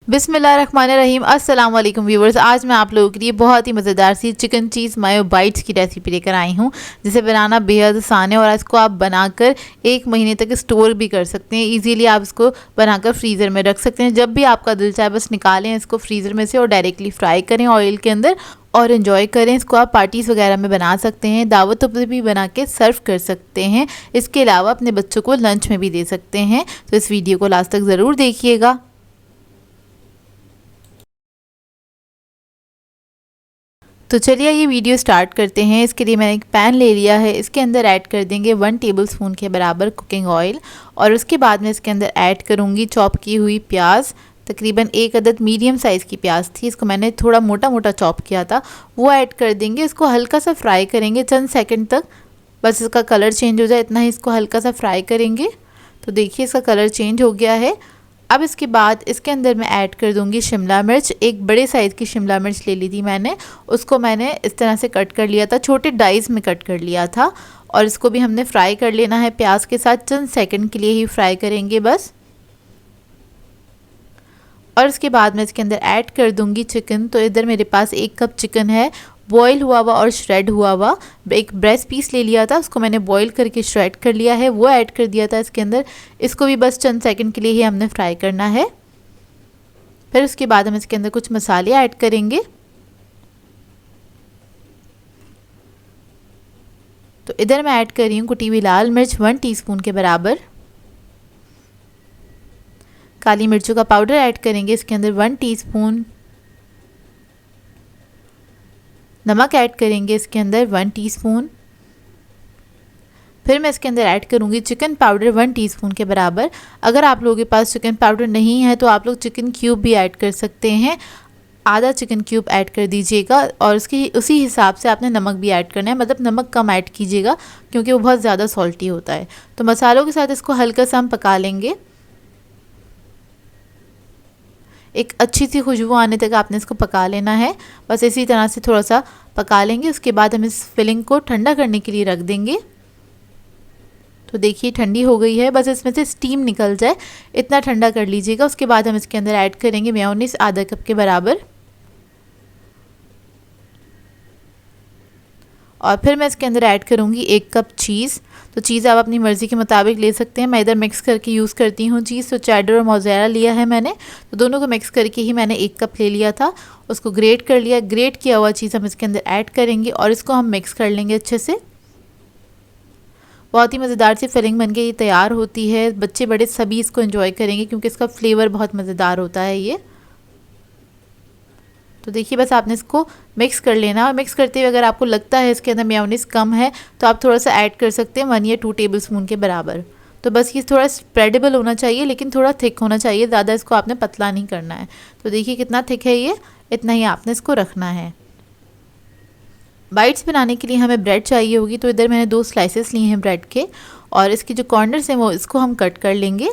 बिस्मिल्लाहिर्रहमानिर्रहीम। अस्सलाम वालेकुम व्यूवर्स। आज मैं आप लोगों के लिए बहुत ही मज़ेदार सी चिकन चीज़ मायो बाइट्स की रेसिपी लेकर आई हूँ, जिसे बनाना बेहद आसान है और इसको आप बनाकर 1 महीने तक स्टोर भी कर सकते हैं। इजीली आप इसको बनाकर फ्रीज़र में रख सकते हैं। जब भी आपका दिल चाहे बस निकालें इसको फ्रीज़र में से और डायरेक्टली फ्राई करें ऑयल के अंदर और इन्जॉय करें। इसको आप पार्टीज़ वगैरह में बना सकते हैं, दावतों पर भी बना के सर्व कर सकते हैं। इसके अलावा अपने बच्चों को लंच में भी दे सकते हैं। तो इस वीडियो को लास्ट तक ज़रूर देखिएगा। तो चलिए ये वीडियो स्टार्ट करते हैं। इसके लिए मैंने एक पैन ले लिया है। इसके अंदर ऐड कर देंगे 1 टेबलस्पून के बराबर कुकिंग ऑयल और उसके बाद में इसके अंदर ऐड करूँगी चॉप की हुई प्याज। तकरीबन 1 अदद मीडियम साइज़ की प्याज थी, इसको मैंने थोड़ा मोटा मोटा चॉप किया था, वो ऐड कर देंगे। इसको हल्का सा फ्राई करेंगे चंद सेकंड तक, बस इसका कलर चेंज हो जाए इतना ही इसको हल्का सा फ्राई करेंगे। तो देखिए इसका कलर चेंज हो गया है। अब इसके बाद इसके अंदर मैं ऐड कर दूंगी शिमला मिर्च। एक बड़े साइज़ की शिमला मिर्च ले ली थी मैंने, उसको मैंने इस तरह से कट कर लिया था, छोटे डाइस में कट कर लिया था और इसको भी हमने फ्राई कर लेना है प्याज के साथ। चंद सेकंड के लिए ही फ्राई करेंगे बस। और इसके बाद मैं इसके अंदर ऐड कर दूंगी चिकन। तो इधर मेरे पास 1 कप चिकन है, बॉयल हुआ हुआ और श्रेड हुआ हुआ। एक ब्रेस्ट पीस ले लिया था, उसको मैंने बॉयल करके श्रेड कर लिया है, वो ऐड कर दिया था इसके अंदर। इसको भी बस चंद सेकंड के लिए ही हमने फ्राई करना है। फिर उसके बाद हम इसके अंदर कुछ मसाले ऐड करेंगे। तो इधर मैं ऐड कर रही हूँ कुटी हुई लाल मिर्च 1 टीस्पून के बराबर। काली मिर्चों का पाउडर ऐड करेंगे इसके अंदर 1 टीस्पून। नमक ऐड करेंगे इसके अंदर 1 टीस्पून। फिर मैं इसके अंदर ऐड करूंगी चिकन पाउडर 1 टीस्पून के बराबर। अगर आप लोगों के पास चिकन पाउडर नहीं है तो आप लोग चिकन क्यूब भी ऐड कर सकते हैं, आधा चिकन क्यूब ऐड कर दीजिएगा। और उसकी उसी हिसाब से आपने नमक भी ऐड करना है, मतलब नमक कम ऐड कीजिएगा क्योंकि वो बहुत ज़्यादा सॉल्टी होता है। तो मसालों के साथ इसको हल्का सा हम पका लेंगे। एक अच्छी सी खुशबू आने तक आपने इसको पका लेना है, बस इसी तरह से थोड़ा सा पका लेंगे। उसके बाद हम इस फिलिंग को ठंडा करने के लिए रख देंगे। तो देखिए ठंडी हो गई है, बस इसमें से स्टीम निकल जाए इतना ठंडा कर लीजिएगा। उसके बाद हम इसके अंदर ऐड करेंगे मेयोनीज आधा कप के बराबर और फिर मैं इसके अंदर ऐड करूँगी 1 कप चीज़। तो चीज़ आप अपनी मर्ज़ी के मुताबिक ले सकते हैं, मैं इधर मिक्स करके यूज़ करती हूँ चीज़। तो चेडर और मोज़रेला लिया है मैंने, तो दोनों को मिक्स करके ही मैंने 1 कप ले लिया था, उसको ग्रेट कर लिया। ग्रेट किया हुआ चीज़ हम इसके अंदर ऐड करेंगे और इसको हम मिक्स कर लेंगे अच्छे से। बहुत ही मज़ेदार सी फिलिंग बन के ये तैयार होती है। बच्चे बड़े सभी इसको एंजॉय करेंगे क्योंकि इसका फ्लेवर बहुत मज़ेदार होता है ये। तो देखिए बस आपने इसको मिक्स कर लेना और मिक्स करते हुए अगर आपको लगता है इसके अंदर मेयोनीज कम है तो आप थोड़ा सा ऐड कर सकते हैं 1 या 2 टेबलस्पून के बराबर। तो बस ये थोड़ा स्प्रेडेबल होना चाहिए लेकिन थोड़ा थिक होना चाहिए, ज़्यादा इसको आपने पतला नहीं करना है। तो देखिए कितना थिक है ये, इतना ही आपने इसको रखना है। बाइट्स बनाने के लिए हमें ब्रेड चाहिए होगी, तो इधर मैंने 2 स्लाइसेस लिए हैं ब्रेड के और इसके जो कॉर्नर्स हैं वो इसको हम कट कर लेंगे।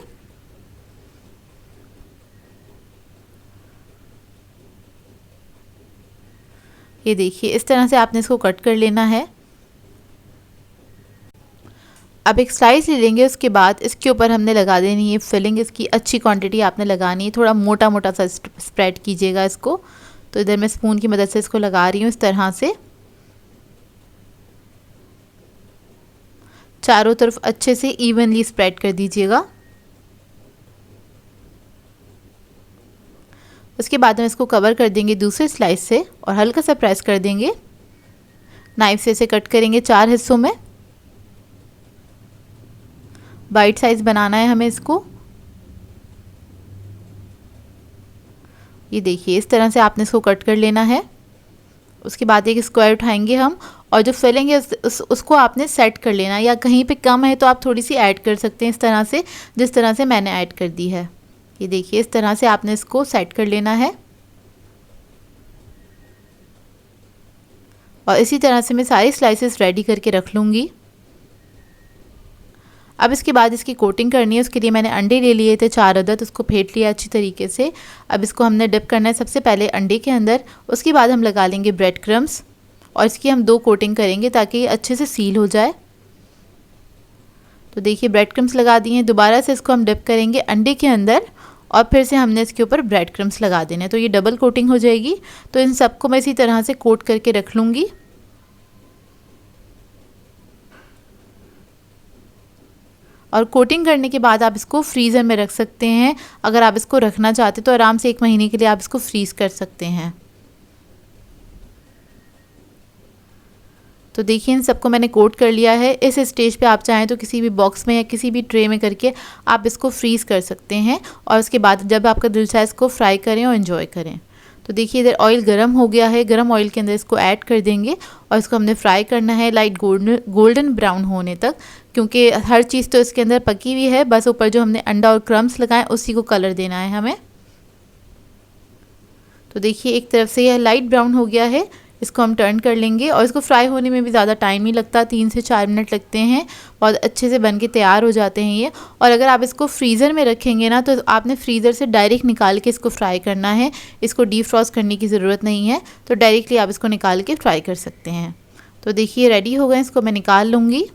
ये देखिए इस तरह से आपने इसको कट कर लेना है। अब एक स्लाइस ले लेंगे, उसके बाद इसके ऊपर हमने लगा देनी है फिलिंग। इसकी अच्छी क्वांटिटी आपने लगानी है, थोड़ा मोटा मोटा सा स्प्रेड कीजिएगा इसको। तो इधर मैं स्पून की मदद से इसको लगा रही हूँ इस तरह से, चारों तरफ अच्छे से इवनली स्प्रेड कर दीजिएगा। उसके बाद हम इसको कवर कर देंगे दूसरे स्लाइस से और हल्का सा प्रेस कर देंगे। नाइफ से इसे कट करेंगे 4 हिस्सों में। बाइट साइज बनाना है हमें इसको। ये देखिए इस तरह से आपने इसको कट कर लेना है। उसके बाद एक स्क्वायर उठाएंगे हम और जो फिलिंग है उसको आपने सेट कर लेना, या कहीं पे कम है तो आप थोड़ी सी ऐड कर सकते हैं इस तरह से, जिस तरह से मैंने ऐड कर दी है। ये देखिए इस तरह से आपने इसको सेट कर लेना है और इसी तरह से मैं सारी स्लाइसेस रेडी करके रख लूँगी। अब इसके बाद इसकी कोटिंग करनी है, उसके लिए मैंने अंडे ले लिए थे 4 अदद, उसको फेंट लिया अच्छी तरीके से। अब इसको हमने डिप करना है सबसे पहले अंडे के अंदर, उसके बाद हम लगा लेंगे ब्रेड क्रम्स और इसकी हम 2 कोटिंग करेंगे ताकि ये अच्छे से सील हो जाए। तो देखिए ब्रेड क्रम्स लगा दिए हैं, दोबारा से इसको हम डिप करेंगे अंडे के अंदर और फिर से हमने इसके ऊपर ब्रेड क्रम्स लगा देने हैं, तो ये डबल कोटिंग हो जाएगी। तो इन सबको मैं इसी तरह से कोट करके रख लूँगी। और कोटिंग करने के बाद आप इसको फ्रीज़र में रख सकते हैं। अगर आप इसको रखना चाहते तो आराम से 1 महीने के लिए आप इसको फ्रीज़ कर सकते हैं। तो देखिए इन सबको मैंने कोट कर लिया है। इस स्टेज पे आप चाहें तो किसी भी बॉक्स में या किसी भी ट्रे में करके आप इसको फ्रीज़ कर सकते हैं और उसके बाद जब आपका दिल चाहे इसको फ्राई करें और एंजॉय करें। तो देखिए इधर ऑयल गरम हो गया है, गरम ऑयल के अंदर इसको ऐड कर देंगे और इसको हमने फ्राई करना है लाइट गोल्डन ब्राउन होने तक, क्योंकि हर चीज़ तो इसके अंदर पकी हुई है, बस ऊपर जो हमने अंडा और क्रम्स लगाए उसी को कलर देना है हमें। तो देखिए एक तरफ से यह लाइट ब्राउन हो गया है, इसको हम टर्न कर लेंगे और इसको फ्राई होने में भी ज़्यादा टाइम नहीं लगता, 3 से 4 मिनट लगते हैं, बहुत अच्छे से बन के तैयार हो जाते हैं ये। और अगर आप इसको फ्रीज़र में रखेंगे ना तो आपने फ्रीज़र से डायरेक्ट निकाल के इसको फ्राई करना है, इसको डीप फ्रॉस्ट करने की ज़रूरत नहीं है, तो डायरेक्टली आप इसको निकाल के फ्राई कर सकते हैं। तो देखिए रेडी हो गए, इसको मैं निकाल लूँगी।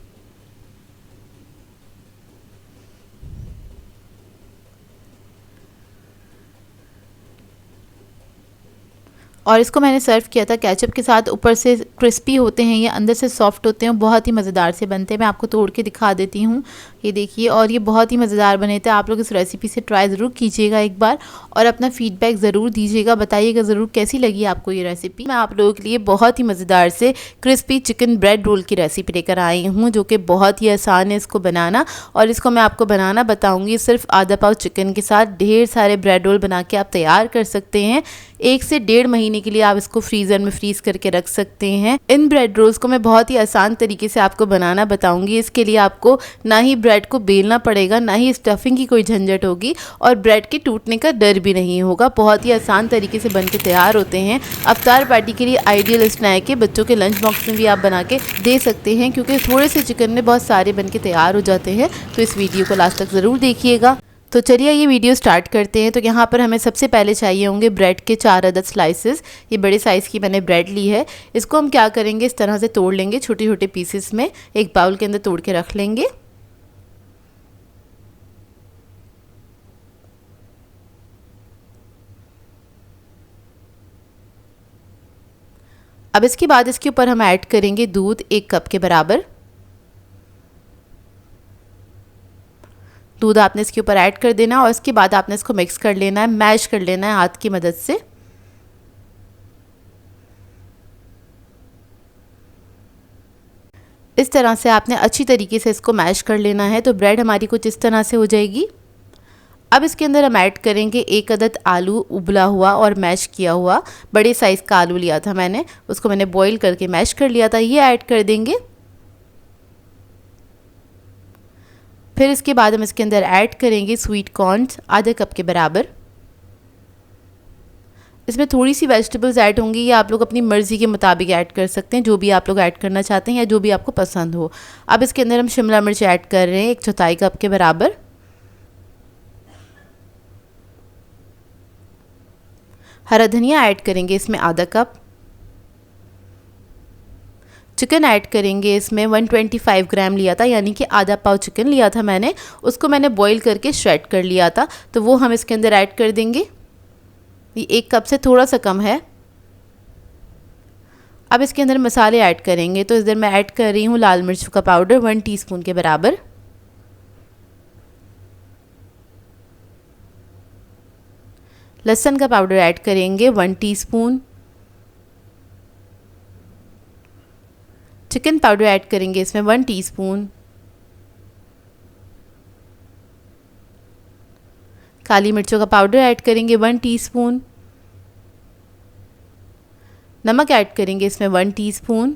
और इसको मैंने सर्व किया था केचप के साथ, ऊपर से क्रिस्पी होते हैं ये, अंदर से सॉफ्ट होते हैं, बहुत ही मज़ेदार से बनते हैं। मैं आपको तोड़ के दिखा देती हूँ, ये देखिए, और ये बहुत ही मज़ेदार बने थे। आप लोग इस रेसिपी से ट्राई ज़रूर कीजिएगा एक बार और अपना फीडबैक ज़रूर दीजिएगा, बताइएगा ज़रूर कैसी लगी आपको ये रेसिपी। मैं आप लोगों के लिए बहुत ही मज़ेदार से क्रिस्पी चिकन ब्रेड रोल की रेसिपी लेकर आई हूँ, जो कि बहुत ही आसान है इसको बनाना। और इसको मैं आपको बनाना बताऊँगी सिर्फ आधा पाव चिकन के साथ। ढेर सारे ब्रेड रोल बना के आप तैयार कर सकते हैं। 1 से 1.5 महीने के लिए आप इसको फ्रीज़र में फ्रीज करके रख सकते हैं। इन ब्रेड रोल्स को मैं बहुत ही आसान तरीके से आपको बनाना बताऊंगी। इसके लिए आपको ना ही ब्रेड को बेलना पड़ेगा, ना ही स्टफिंग की कोई झंझट होगी और ब्रेड के टूटने का डर भी नहीं होगा। बहुत ही आसान तरीके से बन के तैयार होते हैं। अफ्तार पार्टी के लिए आइडियल स्नैक है, बच्चों के लंच बॉक्स में भी आप बना के दे सकते हैं, क्योंकि थोड़े से चिकन में बहुत सारे बन के तैयार हो जाते हैं। तो इस वीडियो को लास्ट तक ज़रूर देखिएगा। तो चलिए ये वीडियो स्टार्ट करते हैं। तो यहाँ पर हमें सबसे पहले चाहिए होंगे ब्रेड के 4 अदद स्लाइसेस। ये बड़े साइज़ की मैंने ब्रेड ली है। इसको हम क्या करेंगे, इस तरह से तोड़ लेंगे छोटे छोटे पीसेस में, एक बाउल के अंदर तोड़ के रख लेंगे। अब इसके बाद इसके ऊपर हम ऐड करेंगे दूध 1 कप के बराबर। दूध आपने इसके ऊपर ऐड कर देना और इसके बाद आपने इसको मिक्स कर लेना है, मैश कर लेना है हाथ की मदद से। इस तरह से आपने अच्छी तरीके से इसको मैश कर लेना है। तो ब्रेड हमारी कुछ इस तरह से हो जाएगी। अब इसके अंदर हम ऐड करेंगे 1 अदद आलू, उबला हुआ और मैश किया हुआ। बड़े साइज़ का आलू लिया था मैंने, उसको मैंने बॉईल करके मैश कर लिया था, ये ऐड कर देंगे। फिर इसके बाद हम इसके अंदर ऐड करेंगे स्वीट कॉर्न्स आधे कप के बराबर। इसमें थोड़ी सी वेजिटेबल्स ऐड होंगी, या आप लोग अपनी मर्ज़ी के मुताबिक ऐड कर सकते हैं, जो भी आप लोग ऐड करना चाहते हैं या जो भी आपको पसंद हो। अब इसके अंदर हम शिमला मिर्च ऐड कर रहे हैं 1/4 कप के बराबर। हरा धनिया ऐड करेंगे इसमें आधा कप। चिकन ऐड करेंगे इसमें 125 ग्राम लिया था, यानी कि आधा पाव चिकन लिया था मैंने, उसको मैंने बॉईल करके श्रेड कर लिया था, तो वो हम इसके अंदर ऐड कर देंगे। ये 1 कप से थोड़ा सा कम है। अब इसके अंदर मसाले ऐड करेंगे। तो इधर मैं ऐड कर रही हूँ लाल मिर्च का पाउडर 1 टीस्पून के बराबर। लहसुन का पाउडर ऐड करेंगे 1 टीस्पून। चिकन पाउडर ऐड करेंगे इसमें 1 टीस्पून। काली मिर्चों का पाउडर ऐड करेंगे 1 टीस्पून। नमक ऐड करेंगे इसमें 1 टीस्पून।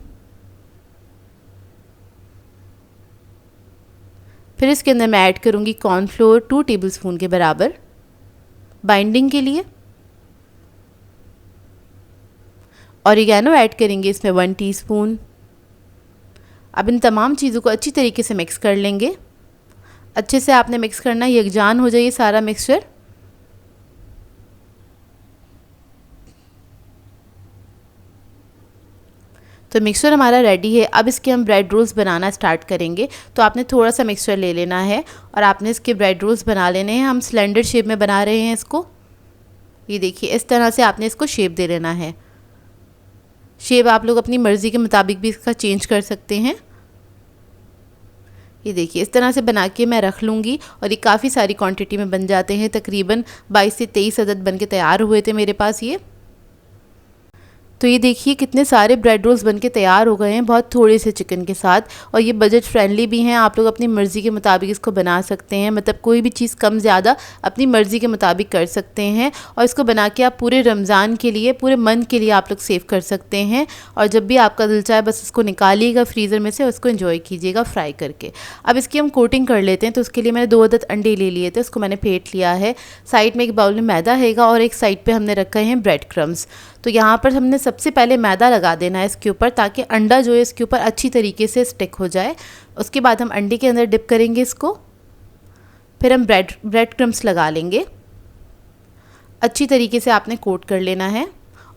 फिर इसके अंदर मैं ऐड करूँगी कॉर्नफ्लोर 2 टेबलस्पून के बराबर बाइंडिंग के लिए। ऑरिगेनो ऐड करेंगे इसमें 1 टीस्पून। अब इन तमाम चीज़ों को अच्छी तरीके से मिक्स कर लेंगे। अच्छे से आपने मिक्स करना, यकजान हो जाए सारा मिक्सचर। तो मिक्सचर हमारा रेडी है। अब इसके हम ब्रेड रोल्स बनाना स्टार्ट करेंगे। तो आपने थोड़ा सा मिक्सचर ले लेना है और आपने इसके ब्रेड रोल्स बना लेने हैं। हम सिलेंडर शेप में बना रहे हैं इसको। ये देखिए इस तरह से आपने इसको शेप दे लेना है। शेप आप लोग अपनी मर्ज़ी के मुताबिक भी इसका चेंज कर सकते हैं। ये देखिए इस तरह से बना के मैं रख लूँगी और ये काफ़ी सारी क्वांटिटी में बन जाते हैं। तकरीबन 22 से 23 अदद बन के तैयार हुए थे मेरे पास ये। तो ये देखिए कितने सारे ब्रेड रोल्स बनके तैयार हो गए हैं बहुत थोड़े से चिकन के साथ। और ये बजट फ्रेंडली भी हैं। आप लोग अपनी मर्ज़ी के मुताबिक इसको बना सकते हैं। मतलब कोई भी चीज़ कम ज़्यादा अपनी मर्ज़ी के मुताबिक कर सकते हैं। और इसको बना के आप पूरे रमज़ान के लिए, पूरे मंथ के लिए आप लोग सेव कर सकते हैं। और जब भी आपका दिल चाहे बस इसको निकालिएगा फ्रीज़र में से, उसको एंजॉय कीजिएगा फ्राई करके। अब इसकी हम कोटिंग कर लेते हैं। तो उसके लिए मैंने 2 अदद अंडे ले लिए थे, उसको मैंने फेंट लिया है। साइड में एक बाउल में मैदा हैगा और एक साइड पर हमने रखे हैं ब्रेड क्रम्स। तो यहाँ पर हमने सबसे पहले मैदा लगा देना है इसके ऊपर, ताकि अंडा जो है इसके ऊपर अच्छी तरीके से स्टिक हो जाए। उसके बाद हम अंडे के अंदर डिप करेंगे इसको। फिर हम ब्रेड क्रम्स लगा लेंगे। अच्छी तरीके से आपने कोट कर लेना है।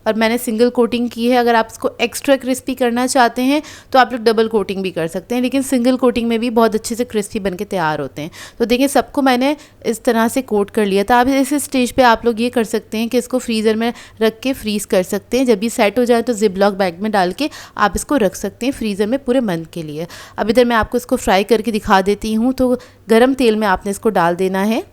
और मैंने सिंगल कोटिंग की है। अगर आप इसको एक्स्ट्रा क्रिस्पी करना चाहते हैं तो आप लोग डबल कोटिंग भी कर सकते हैं, लेकिन सिंगल कोटिंग में भी बहुत अच्छे से क्रिस्पी बनके तैयार होते हैं। तो देखिए सबको मैंने इस तरह से कोट कर लिया था। अब इस स्टेज पे आप लोग ये कर सकते हैं कि इसको फ्रीज़र में रख के फ्रीज़ कर सकते हैं। जब ये सेट हो जाए तो जिप-लॉक बैग में डाल के आप इसको रख सकते हैं फ्रीज़र में पूरे मंथ के लिए। अब इधर मैं आपको इसको फ्राई करके दिखा देती हूँ। तो गर्म तेल में आपने इसको डाल देना है।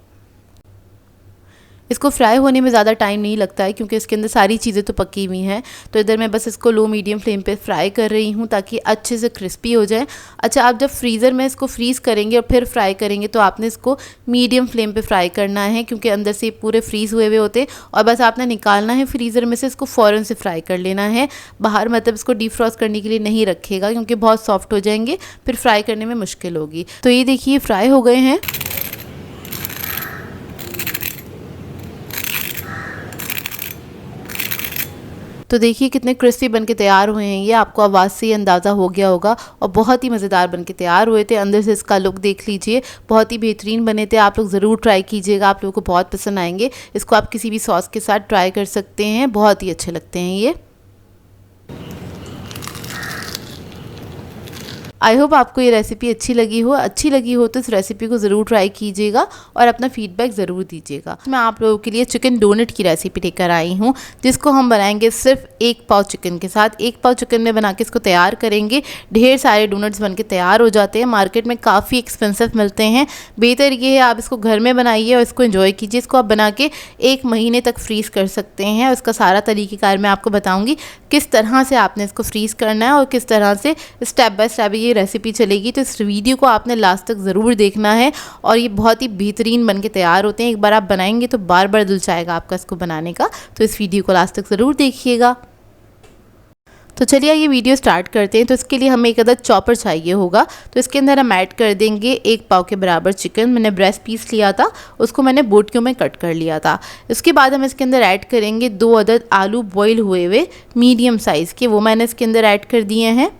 इसको फ्राई होने में ज़्यादा टाइम नहीं लगता है, क्योंकि इसके अंदर सारी चीज़ें तो पकी हुई हैं। तो इधर मैं बस इसको लो मीडियम फ्लेम पे फ्राई कर रही हूँ, ताकि अच्छे से क्रिस्पी हो जाए। अच्छा, आप जब फ्रीज़र में इसको फ्रीज़ करेंगे और फिर फ्राई करेंगे तो आपने इसको मीडियम फ्लेम पे फ्राई करना है, क्योंकि अंदर से पूरे फ्रीज़ हुए हुए होते हैं। और बस आपने निकालना है फ्रीज़र में से, इसको फ़ौरन से फ्राई कर लेना है। बाहर मतलब इसको डीप फ्रॉस्ट करने के लिए नहीं रखेगा, क्योंकि बहुत सॉफ्ट हो जाएंगे, फिर फ्राई करने में मुश्किल होगी। तो ये देखिए फ्राई हो गए हैं। तो देखिए कितने क्रिस्पी बनके तैयार हुए हैं। ये आपको आवाज़ से ही अंदाज़ा हो गया होगा। और बहुत ही मज़ेदार बनके तैयार हुए थे। अंदर से इसका लुक देख लीजिए, बहुत ही बेहतरीन बने थे। आप लोग ज़रूर ट्राई कीजिएगा, आप लोगों को बहुत पसंद आएंगे। इसको आप किसी भी सॉस के साथ ट्राई कर सकते हैं, बहुत ही अच्छे लगते हैं ये। आई होप आपको ये रेसिपी अच्छी लगी हो तो इस रेसिपी को ज़रूर ट्राई कीजिएगा और अपना फीडबैक ज़रूर दीजिएगा। मैं आप लोगों के लिए चिकन डोनट की रेसिपी लेकर आई हूँ, जिसको हम बनाएंगे सिर्फ 1 पाव चिकन के साथ। 1 पाव चिकन में बना के इसको तैयार करेंगे। ढेर सारे डोनट्स बन के तैयार हो जाते हैं। मार्केट में काफ़ी एक्सपेंसिव मिलते हैं। बेहतर ये है आप इसको घर में बनाइए और इसको एंजॉय कीजिए। इसको आप बना के 1 महीने तक फ्रीज़ कर सकते हैं। उसका सारा तरीक़ेकार मैं आपको बताऊँगी, किस तरह से आपने इसको फ्रीज़ करना है और किस तरह से स्टेप बाय स्टेप ये रेसिपी चलेगी। तो इस वीडियो को आपने लास्ट तक ज़रूर देखना है। और ये बहुत ही बेहतरीन बनके तैयार होते हैं। एक बार आप बनाएंगे तो बार बार दिल चाहेगा आपका इसको बनाने का। तो इस वीडियो को लास्ट तक ज़रूर देखिएगा। तो चलिए ये वीडियो स्टार्ट करते हैं। तो इसके लिए हमें 1 अदद चॉपर चाहिए होगा। तो इसके अंदर हम ऐड कर देंगे 1 पाव के बराबर चिकन। मैंने ब्रेस्ट पीस लिया था, उसको मैंने बोटियों में कट कर लिया था। इसके बाद हम इसके अंदर ऐड करेंगे 2 अदद आलू बॉईल हुए हुए मीडियम साइज़ के, वो मैंने इसके अंदर ऐड कर दिए हैं।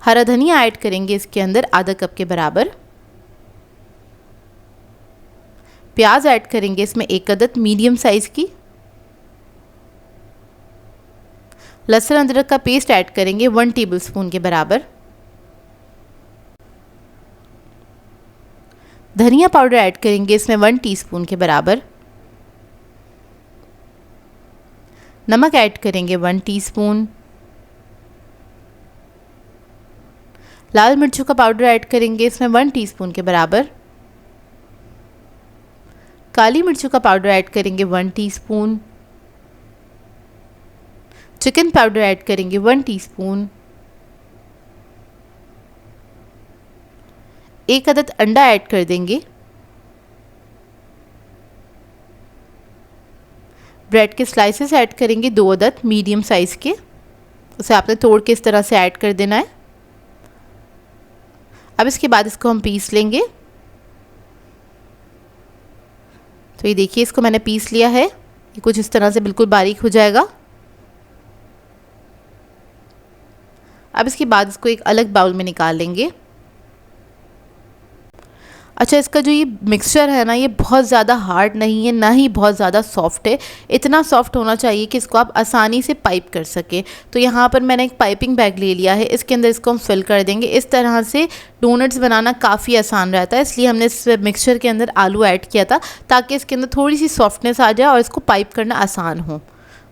हरा धनिया ऐड करेंगे इसके अंदर आधा कप के बराबर। प्याज ऐड करेंगे इसमें 1 अदद मीडियम साइज़ की। लहसुन अदरक का पेस्ट ऐड करेंगे 1 टेबलस्पून के बराबर। धनिया पाउडर ऐड करेंगे इसमें 1 टीस्पून के बराबर। नमक ऐड करेंगे 1 टीस्पून। लाल मिर्चों का पाउडर ऐड करेंगे इसमें 1 टीस्पून के बराबर। काली मिर्चों का पाउडर ऐड करेंगे 1 टीस्पून। चिकन पाउडर ऐड करेंगे 1 टीस्पून। 1 अदद अंडा ऐड कर देंगे। ब्रेड के स्लाइसेस ऐड करेंगे 2 अदद मीडियम साइज़ के। उसे आपने तोड़ के इस तरह से ऐड कर देना है। अब इसके बाद इसको हम पीस लेंगे। तो ये देखिए इसको मैंने पीस लिया है। ये कुछ इस तरह से बिल्कुल बारीक हो जाएगा। अब इसके बाद इसको एक अलग बाउल में निकाल लेंगे। अच्छा, इसका जो ये मिक्सचर है ना, ये बहुत ज़्यादा हार्ड नहीं है, ना ही बहुत ज़्यादा सॉफ्ट है। इतना सॉफ्ट होना चाहिए कि इसको आप आसानी से पाइप कर सके। तो यहाँ पर मैंने एक पाइपिंग बैग ले लिया है, इसके अंदर इसको हम फिल कर देंगे। इस तरह से डोनट्स बनाना काफ़ी आसान रहता है, इसलिए हमने इस मिक्सचर के अंदर आलू ऐड किया था ताकि इसके अंदर थोड़ी सी सॉफ्टनेस आ जाए और इसको पाइप करना आसान हो।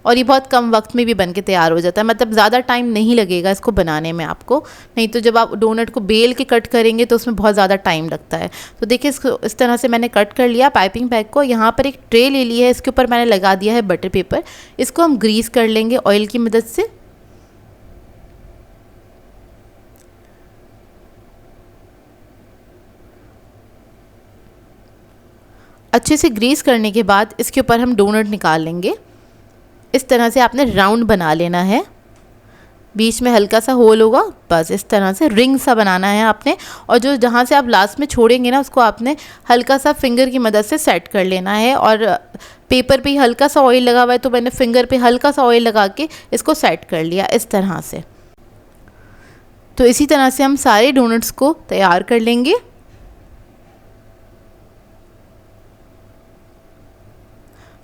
और ये बहुत कम वक्त में भी बन के तैयार हो जाता है, मतलब ज़्यादा टाइम नहीं लगेगा इसको बनाने में आपको। नहीं तो जब आप डोनट को बेल के कट करेंगे तो उसमें बहुत ज़्यादा टाइम लगता है। तो देखिए, इसको इस तरह से मैंने कट कर लिया पाइपिंग बैग को। यहाँ पर एक ट्रे ले ली है, इसके ऊपर मैंने लगा दिया है बटर पेपर। इसको हम ग्रीस कर लेंगे ऑयल की मदद से। अच्छे से ग्रीस करने के बाद इसके ऊपर हम डोनट निकाल लेंगे। इस तरह से आपने राउंड बना लेना है, बीच में हल्का सा होल होगा, बस इस तरह से रिंग सा बनाना है आपने। और जो जहाँ से आप लास्ट में छोड़ेंगे ना, उसको आपने हल्का सा फिंगर की मदद से सेट कर लेना है। और पेपर पे ही हल्का सा ऑयल लगा हुआ है, तो मैंने फिंगर पे हल्का सा ऑयल लगा के इसको सेट कर लिया इस तरह से। तो इसी तरह से हम सारे डोनट्स को तैयार कर लेंगे।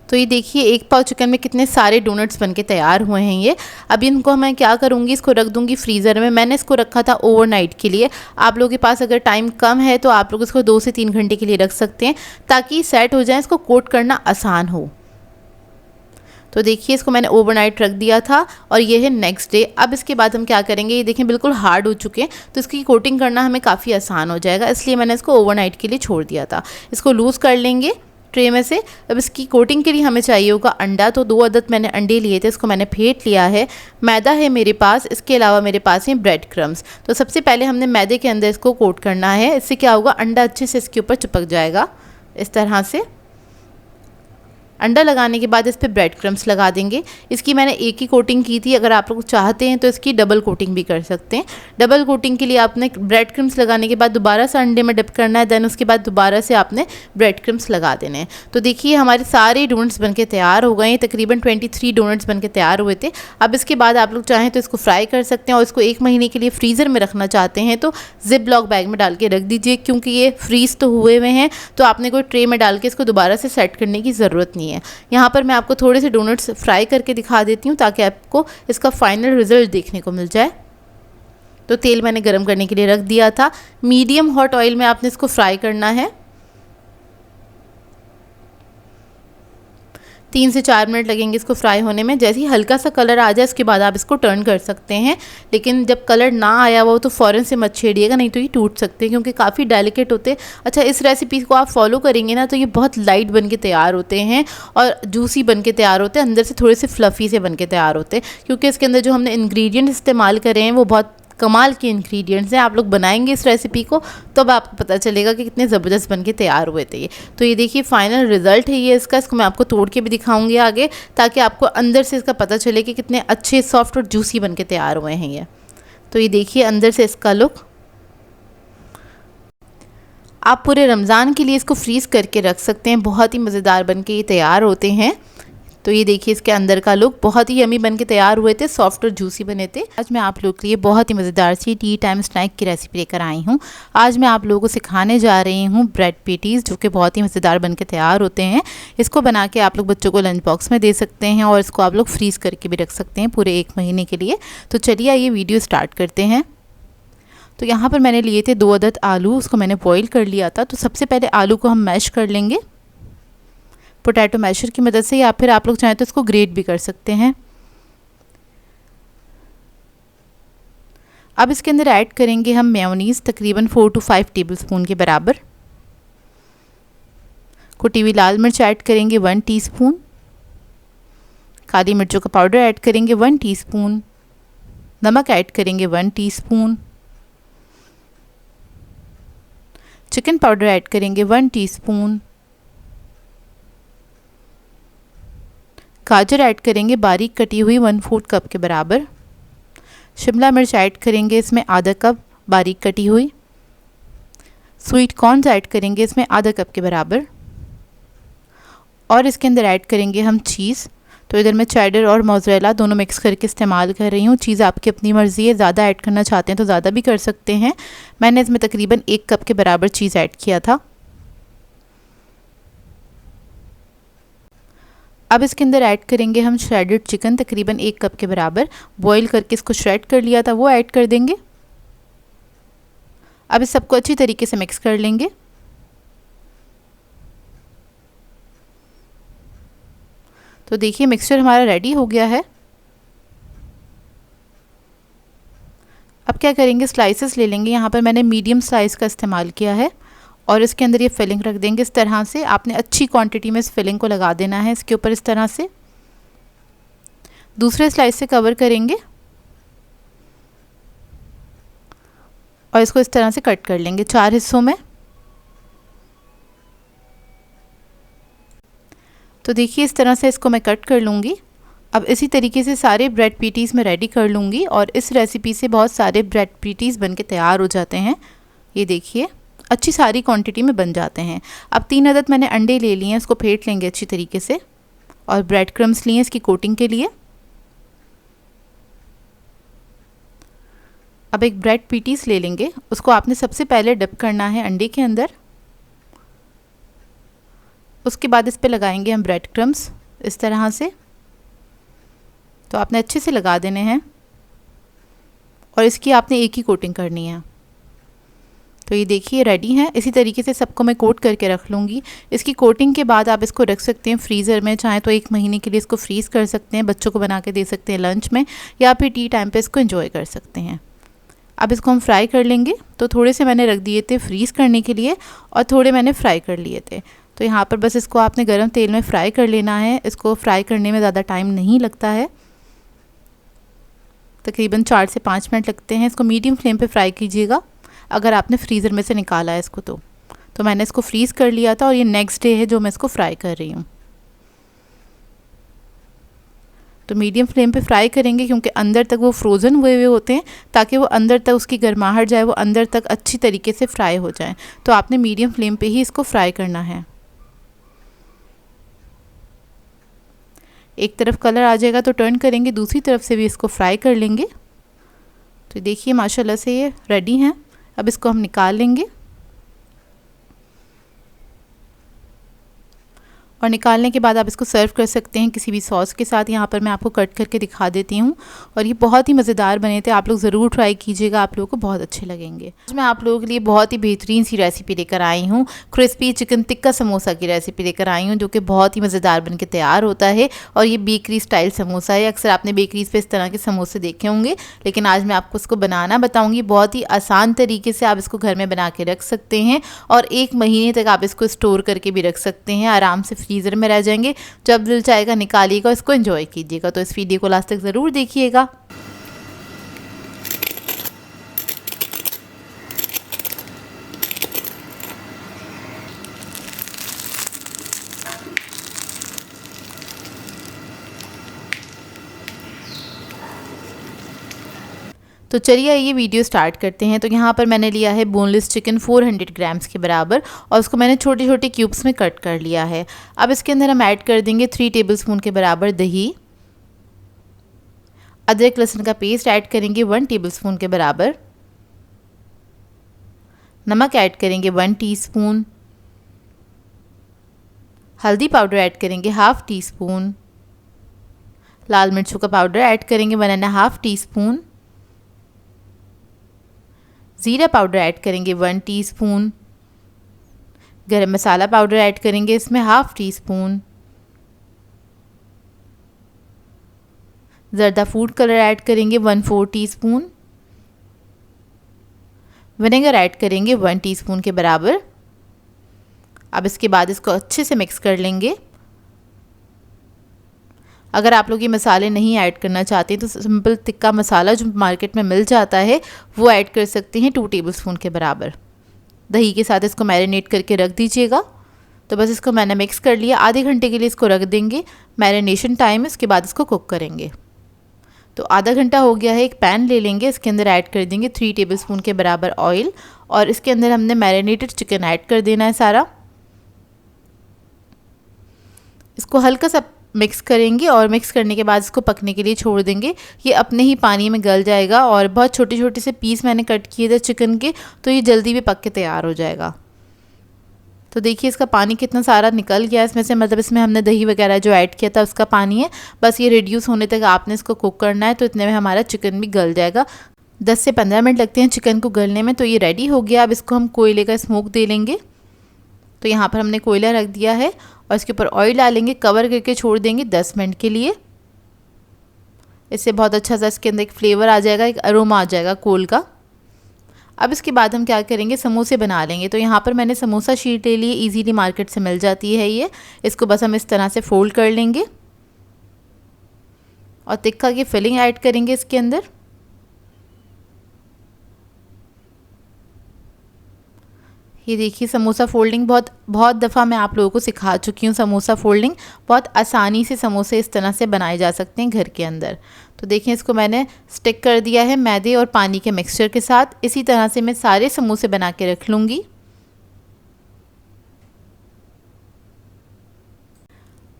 तो ये देखिए, एक पाव चिकन में कितने सारे डोनट्स बनके तैयार हुए हैं ये। अभी इनको मैं क्या करूँगी, इसको रख दूँगी फ्रीज़र में। मैंने इसको रखा था ओवरनाइट के लिए। आप लोगों के पास अगर टाइम कम है तो आप लोग इसको 2 से 3 घंटे के लिए रख सकते हैं ताकि सेट हो जाए, इसको कोट करना आसान हो। तो देखिए, इसको मैंने ओवरनाइट रख दिया था और ये है नेक्स्ट डे। अब इसके बाद हम क्या करेंगे, ये देखें बिल्कुल हार्ड हो चुके हैं, तो इसकी कोटिंग करना हमें काफ़ी आसान हो जाएगा, इसलिए मैंने इसको ओवरनाइट के लिए छोड़ दिया था। इसको लूज़ कर लेंगे ट्रे में से। अब इसकी कोटिंग के लिए हमें चाहिए होगा अंडा। तो 2 अदद मैंने अंडे लिए थे, इसको मैंने फेंट लिया है। मैदा है मेरे पास, इसके अलावा मेरे पास है ब्रेड क्रम्स। तो सबसे पहले हमने मैदे के अंदर इसको कोट करना है। इससे क्या होगा, अंडा अच्छे से इसके ऊपर चिपक जाएगा इस तरह से। अंडा लगाने के बाद इस पर ब्रेड क्रम्स लगा देंगे। इसकी मैंने एक ही कोटिंग की थी, अगर आप लोग चाहते हैं तो इसकी डबल कोटिंग भी कर सकते हैं। डबल कोटिंग के लिए आपने ब्रेड क्रम्स लगाने के बाद दोबारा से अंडे में डिप करना है, देन उसके बाद दोबारा से आपने ब्रेड क्रम्स लगा देने हैं। तो देखिए, हमारे सारे डोनट्स बनके तैयार हो गए हैं। तकरीबन 23 डोनट्स बनके तैयार हुए थे। अब इसके बाद आप लोग चाहें तो इसको फ्राई कर सकते हैं, और इसको 1 महीने के लिए फ्रीज़र में रखना चाहते हैं तो जिप लॉक बैग में डाल के रख दीजिए, क्योंकि ये फ्रीज़ तो हुए हुए हैं, तो आपने कोई ट्रे में डाल के इसको दोबारा से सेट करने की ज़रूरत नहीं है। यहाँ पर मैं आपको थोड़े से डोनट्स फ्राई करके दिखा देती हूँ ताकि आपको इसका फाइनल रिजल्ट देखने को मिल जाए। तो तेल मैंने गरम करने के लिए रख दिया था। मीडियम हॉट ऑयल में आपने इसको फ्राई करना है। 3 से 4 मिनट लगेंगे इसको फ्राई होने में। जैसे ही हल्का सा कलर आ जाए उसके बाद आप इसको टर्न कर सकते हैं, लेकिन जब कलर ना आया हो तो फ़ौरन से मत छेड़िएगा, नहीं तो ये टूट सकते हैं क्योंकि काफ़ी डेलिकेट होते हैं। अच्छा, इस रेसिपी को आप फॉलो करेंगे ना तो ये बहुत लाइट बन के तैयार होते हैं और जूसी बन के तैयार होते हैं, अंदर से थोड़े से फ्लफ़ी से बन के तैयार होते हैं, क्योंकि इसके अंदर जो हमने इंग्रेडिएंट इस्तेमाल करे हैं वो बहुत कमाल के इंग्रेडिएंट्स हैं। आप लोग बनाएंगे इस रेसिपी को तो अब आपको पता चलेगा कि कितने ज़बरदस्त बन के तैयार हुए थे ये। तो ये देखिए, फाइनल रिज़ल्ट है ये इसका। इसको मैं आपको तोड़ के भी दिखाऊंगी आगे, ताकि आपको अंदर से इसका पता चले कि कितने अच्छे सॉफ्ट और जूसी बन के तैयार हुए हैं ये। तो ये देखिए अंदर से इसका लुक। आप पूरे रमज़ान के लिए इसको फ्रीज़ करके रख सकते हैं, बहुत ही मज़ेदार बन के ये तैयार होते हैं। तो ये देखिए इसके अंदर का लुक, बहुत ही यमी बन के तैयार हुए थे, सॉफ्ट और जूसी बने थे। आज मैं आप लोगों के लिए बहुत ही मज़ेदार सी टी टाइम स्नैक की रेसिपी लेकर आई हूँ। आज मैं आप लोगों को सिखाने जा रही हूँ ब्रेड पेटीज़, जो कि बहुत ही मज़ेदार बन के तैयार होते हैं। इसको बना के आप लोग बच्चों को लंच बॉक्स में दे सकते हैं और इसको आप लोग फ्रीज़ करके भी रख सकते हैं पूरे 1 महीने के लिए। तो चलिए आइए वीडियो स्टार्ट करते हैं। तो यहाँ पर मैंने लिए थे 2 अदद आलू, उसको मैंने बॉईल कर लिया था। तो सबसे पहले आलू को हम मैश कर लेंगे पोटैटो मैशर की मदद से, या फिर आप लोग चाहें तो इसको ग्रेट भी कर सकते हैं। अब इसके अंदर ऐड करेंगे हम मेयोनीज़, तकरीबन 4 से 5 टेबलस्पून के बराबर। कुटी हुई लाल मिर्च ऐड करेंगे 1 टीस्पून। काली मिर्चों का पाउडर ऐड करेंगे 1 टीस्पून। नमक ऐड करेंगे 1 टीस्पून। चिकन पाउडर ऐड करेंगे 1 टीस्पून। गाजर ऐड करेंगे बारीक कटी हुई 1/4 कप के बराबर। शिमला मिर्च ऐड करेंगे इसमें आधा कप बारीक कटी हुई। स्वीट कॉर्न्स ऐड करेंगे इसमें आधा कप के बराबर। और इसके अंदर ऐड करेंगे हम चीज़। तो इधर मैं चेडर और मोज़रेला दोनों मिक्स करके इस्तेमाल कर रही हूँ। चीज़ आपकी अपनी मर्ज़ी है, ज़्यादा ऐड करना चाहते हैं तो ज़्यादा भी कर सकते हैं। मैंने इसमें तकरीबन 1 कप के बराबर चीज़ ऐड किया था। अब इसके अंदर ऐड करेंगे हम श्रेडेड चिकन, तकरीबन 1 कप के बराबर बॉईल करके इसको श्रेड कर लिया था, वो ऐड कर देंगे। अब इस सबको अच्छी तरीके से मिक्स कर लेंगे। तो देखिए मिक्सचर हमारा रेडी हो गया है। अब क्या करेंगे, स्लाइसेस ले लेंगे। यहाँ पर मैंने मीडियम साइज़ का इस्तेमाल किया है और इसके अंदर ये फिलिंग रख देंगे। इस तरह से आपने अच्छी क्वांटिटी में इस फिलिंग को लगा देना है इसके ऊपर, इस तरह से। दूसरे स्लाइस से कवर करेंगे और इसको इस तरह से कट कर लेंगे 4 हिस्सों में। तो देखिए इस तरह से इसको मैं कट कर लूँगी। अब इसी तरीके से सारे ब्रेड पैटीज़ मैं रेडी कर लूँगी और इस रेसिपी से बहुत सारे ब्रेड पैटीज़ बन के तैयार हो जाते हैं। ये देखिए अच्छी सारी क्वांटिटी में बन जाते हैं। अब 3 अदद मैंने अंडे ले लिए हैं, इसको फेंट लेंगे अच्छी तरीके से और ब्रेड क्रम्स लिए इसकी कोटिंग के लिए। अब एक ब्रेड पैटीज़ ले लेंगे, उसको आपने सबसे पहले डिप करना है अंडे के अंदर। उसके बाद इस पे लगाएंगे हम ब्रेड क्रम्स इस तरह से। तो आपने अच्छे से लगा देने हैं और इसकी आपने एक ही कोटिंग करनी है। तो ये देखिए रेडी है। इसी तरीके से सबको मैं कोट करके रख लूँगी। इसकी कोटिंग के बाद आप इसको रख सकते हैं फ्रीज़र में, चाहे तो 1 महीने के लिए इसको फ्रीज़ कर सकते हैं, बच्चों को बना के दे सकते हैं लंच में, या फिर टी टाइम पे इसको एंजॉय कर सकते हैं। अब इसको हम फ्राई कर लेंगे। तो थोड़े से मैंने रख दिए थे फ्रीज़ करने के लिए और थोड़े मैंने फ्राई कर लिए थे। तो यहाँ पर बस इसको आपने गर्म तेल में फ्राई कर लेना है। इसको फ्राई करने में ज़्यादा टाइम नहीं लगता है, तकरीबन 4 से 5 मिनट लगते हैं। इसको मीडियम फ्लेम पे फ्राई कीजिएगा अगर आपने फ्रीज़र में से निकाला है इसको। तो मैंने इसको फ्रीज़ कर लिया था और ये नेक्स्ट डे है जो मैं इसको फ्राई कर रही हूँ। तो मीडियम फ्लेम पे फ्राई करेंगे क्योंकि अंदर तक वो फ्रोज़न हुए होते हैं, ताकि वो अंदर तक उसकी गर्माहट जाए, वो अंदर तक अच्छी तरीके से फ्राई हो जाए। तो आपने मीडियम फ्लेम पे ही इसको फ्राई करना है। एक तरफ कलर आ जाएगा तो टर्न करेंगे, दूसरी तरफ से भी इसको फ्राई कर लेंगे। तो देखिए माशाल्लाह से ये रेडी हैं। अब इसको हम निकाल लेंगे और निकालने के बाद आप इसको सर्व कर सकते हैं किसी भी सॉस के साथ। यहाँ पर मैं आपको कट करके दिखा देती हूँ और ये बहुत ही मज़ेदार बने थे। आप लोग ज़रूर ट्राई कीजिएगा, आप लोगों को बहुत अच्छे लगेंगे। आज मैं आप लोगों के लिए बहुत ही बेहतरीन सी रेसिपी लेकर आई हूँ। क्रिस्पी चिकन टिक्का समोसा की रेसिपी लेकर आई हूँ, जो कि बहुत ही मज़ेदार बन के तैयार होता है। और ये बेकरी स्टाइल समोसा है। अक्सर आपने बेकरीज़ पर इस तरह के समोसे देखे होंगे, लेकिन आज मैं आपको इसको बनाना बताऊँगी। बहुत ही आसान तरीके से आप इसको घर में बना के रख सकते हैं और 1 महीने तक आप इसको स्टोर करके भी रख सकते हैं। आराम से फ्रीज़र में रह जाएंगे, जब दिल चाहेगा निकालिएगा, इसको एंजॉय कीजिएगा। तो इस वीडियो को लास्ट तक ज़रूर देखिएगा। तो चलिए ये वीडियो स्टार्ट करते हैं। तो यहाँ पर मैंने लिया है बोनलेस चिकन 400 ग्राम्स के बराबर और उसको मैंने छोटे छोटे क्यूब्स में कट कर लिया है। अब इसके अंदर हम ऐड कर देंगे 3 टेबलस्पून के बराबर दही। अदरक लहसुन का पेस्ट ऐड करेंगे 1 टेबलस्पून के बराबर। नमक ऐड करेंगे 1 टीस्पून। हल्दी पाउडर ऐड करेंगे 1/2 टीस्पून। लाल मिर्चों का पाउडर ऐड करेंगे 1.5 टीस्पून। ज़ीरा पाउडर ऐड करेंगे 1 टीस्पून। गरम मसाला पाउडर ऐड करेंगे इसमें 1/2 टीस्पून। ज़र्दा फूड कलर ऐड करेंगे 1/4 टीस्पून। विनेगर ऐड करेंगे 1 टीस्पून के बराबर। अब इसके बाद इसको अच्छे से मिक्स कर लेंगे। अगर आप लोग ये मसाले नहीं ऐड करना चाहते तो सिंपल टिक्का मसाला जो मार्केट में मिल जाता है वो ऐड कर सकते हैं 2 टेबलस्पून के बराबर। दही के साथ इसको मैरिनेट करके रख दीजिएगा। तो बस इसको मैंने मिक्स कर लिया। आधे घंटे के लिए इसको रख देंगे, मैरिनेशन टाइम। इसके बाद इसको कुक करेंगे। तो आधा घंटा हो गया है। एक पैन ले लेंगे, इसके अंदर ऐड कर देंगे 3 टेबलस्पून के बराबर ऑयल और इसके अंदर हमने मैरिनेटेड चिकन ऐड कर देना है सारा। इसको हल्का सा मिक्स करेंगे और मिक्स करने के बाद इसको पकने के लिए छोड़ देंगे। ये अपने ही पानी में गल जाएगा और बहुत छोटे छोटे से पीस मैंने कट किए थे चिकन के, तो ये जल्दी भी पक के तैयार हो जाएगा। तो देखिए इसका पानी कितना सारा निकल गया इसमें से, मतलब इसमें हमने दही वगैरह जो ऐड किया था उसका पानी है। बस ये रिड्यूस होने तक आपने इसको कुक करना है, तो इतने में हमारा चिकन भी गल जाएगा। 10 से 15 मिनट लगते हैं चिकन को गलने में। तो ये रेडी हो गया। अब इसको हम कोयले का स्मोक दे लेंगे। तो यहाँ पर हमने कोयला रख दिया है और इसके ऊपर ऑयल डालेंगे, कवर करके छोड़ देंगे 10 मिनट के लिए। इससे बहुत अच्छा सा इसके अंदर एक फ्लेवर आ जाएगा, एक अरोमा आ जाएगा कोल का। अब इसके बाद हम क्या करेंगे, समोसे बना लेंगे। तो यहाँ पर मैंने समोसा शीट ले ली है, ईजीली मार्केट से मिल जाती है ये। इसको बस हम इस तरह से फोल्ड कर लेंगे और तिक्का की फिलिंग ऐड करेंगे इसके अंदर। ये देखिए समोसा फोल्डिंग बहुत दफ़ा मैं आप लोगों को सिखा चुकी हूँ। समोसा फोल्डिंग बहुत आसानी से समोसे इस तरह से बनाए जा सकते हैं घर के अंदर। तो देखिए इसको मैंने स्टिक कर दिया है मैदे और पानी के मिक्सचर के साथ। इसी तरह से मैं सारे समोसे बना के रख लूँगी।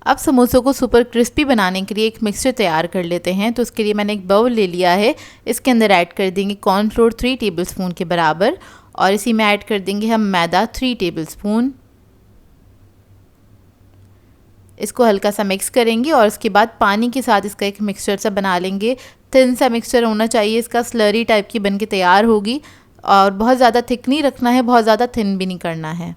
अब समोसों को सुपर क्रिस्पी बनाने के लिए एक मिक्सचर तैयार कर लेते हैं। तो उसके लिए मैंने एक बाउल ले लिया है। इसके अंदर ऐड कर देंगे कॉर्नफ्लोर 3 टेबलस्पून के बराबर और इसी में ऐड कर देंगे हम मैदा 3 टेबलस्पून। इसको हल्का सा मिक्स करेंगे और उसके बाद पानी के साथ इसका एक मिक्सचर सा बना लेंगे। थिन सा मिक्सचर होना चाहिए, इसका स्लरी टाइप की बनके तैयार होगी। और बहुत ज़्यादा थिक नहीं रखना है, बहुत ज़्यादा थिन भी नहीं करना है।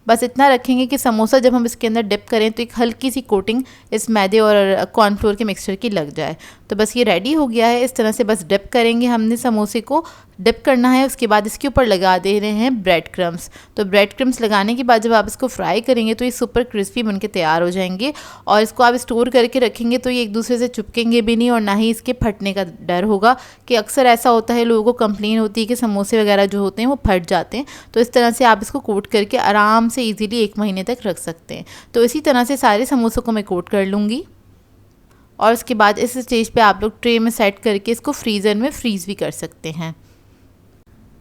बस इतना रखेंगे कि समोसा जब हम इसके अंदर डिप करें तो एक हल्की सी कोटिंग इस मैदे और कॉर्नफ्लोर के मिक्सचर की लग जाए। तो बस ये रेडी हो गया है। इस तरह से बस डिप करेंगे, हमने समोसे को डिप करना है। उसके बाद इसके ऊपर लगा दे रहे हैं ब्रेड क्रम्स। तो ब्रेड क्रम्स लगाने के बाद जब आप इसको फ्राई करेंगे तो ये सुपर क्रिस्पी बनके तैयार हो जाएंगे। और इसको आप स्टोर करके रखेंगे तो ये एक दूसरे से चिपकेंगे भी नहीं और ना ही इसके फटने का डर होगा। कि अक्सर ऐसा होता है, लोगों को कंप्लेन होती है कि समोसे वगैरह जो होते हैं वो फट जाते हैं। तो इस तरह से आप इसको कोट करके आराम से ईजिली 1 महीने तक रख सकते हैं। तो इसी तरह से सारे समोसों को मैं कोट कर लूँगी। और उसके बाद इस स्टेज पे आप लोग ट्रे में सेट करके इसको फ्रीज़र में फ्रीज़ भी कर सकते हैं।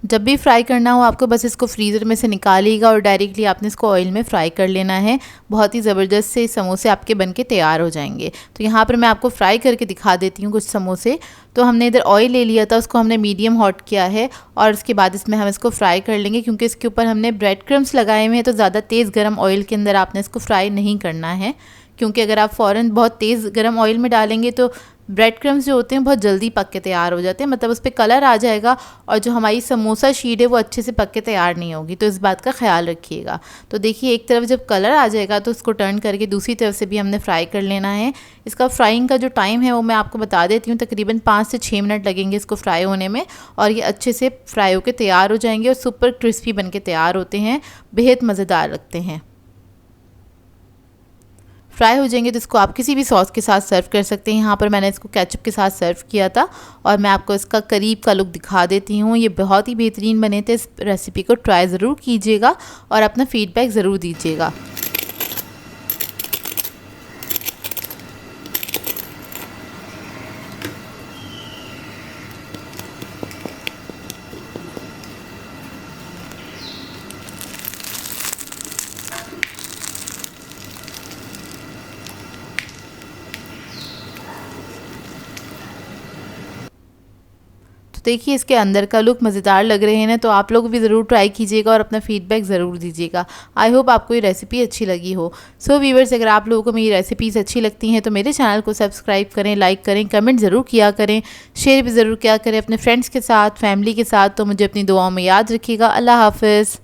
जब भी फ्राई करना हो आपको बस इसको फ्रीज़र में से निकालिएगा और डायरेक्टली आपने इसको ऑयल में फ्राई कर लेना है। बहुत ही ज़बरदस्त से समोसे आपके बनके तैयार हो जाएंगे। तो यहाँ पर मैं आपको फ्राई करके दिखा देती हूँ कुछ समोसे। तो हमने इधर ऑयल ले लिया था, उसको हमने मीडियम हॉट किया है और उसके बाद इसमें हम इसको फ्राई कर लेंगे। क्योंकि इसके ऊपर हमने ब्रेड क्रम्स लगाए हुए हैं तो ज़्यादा तेज़ गर्म ऑयल के अंदर आपने इसको फ्राई नहीं करना है। क्योंकि अगर आप फ़ौरन बहुत तेज़ गर्म ऑयल में डालेंगे तो ब्रेड क्रम्स जो होते हैं बहुत जल्दी पक के तैयार हो जाते हैं, मतलब उस पर कलर आ जाएगा और जो हमारी समोसा शीट है वो अच्छे से पक के तैयार नहीं होगी। तो इस बात का ख्याल रखिएगा। तो देखिए एक तरफ जब कलर आ जाएगा तो उसको टर्न करके दूसरी तरफ से भी हमने फ्राई कर लेना है। इसका फ्राइंग का जो टाइम है वो मैं आपको बता देती हूँ, तकरीबन 5 से 6 मिनट लगेंगे इसको फ्राई होने में। और ये अच्छे से फ्राई होकर तैयार हो जाएंगे और सुपर क्रिस्पी बन के तैयार होते हैं, बेहद मज़ेदार लगते हैं। फ्राई हो जाएंगे तो इसको आप किसी भी सॉस के साथ सर्व कर सकते हैं। यहाँ पर मैंने इसको केचप के साथ सर्व किया था और मैं आपको इसका करीब का लुक दिखा देती हूँ। ये बहुत ही बेहतरीन बने थे। इस रेसिपी को ट्राई ज़रूर कीजिएगा और अपना फ़ीडबैक ज़रूर दीजिएगा। देखिए इसके अंदर का लुक मज़ेदार लग रहे हैं ना, तो आप लोग भी ज़रूर ट्राई कीजिएगा और अपना फीडबैक ज़रूर दीजिएगा। आई होप आपको ये रेसिपी अच्छी लगी हो। सो व्यूअर्स, अगर आप लोगों को मेरी रेसिपीज़ अच्छी लगती हैं तो मेरे चैनल को सब्सक्राइब करें, लाइक करें, कमेंट ज़रूर किया करें, शेयर भी ज़रूर किया करें अपने फ्रेंड्स के साथ, फैमिली के साथ। तो मुझे अपनी दुआओं में याद रखिएगा। अल्लाह हाफ़िज़।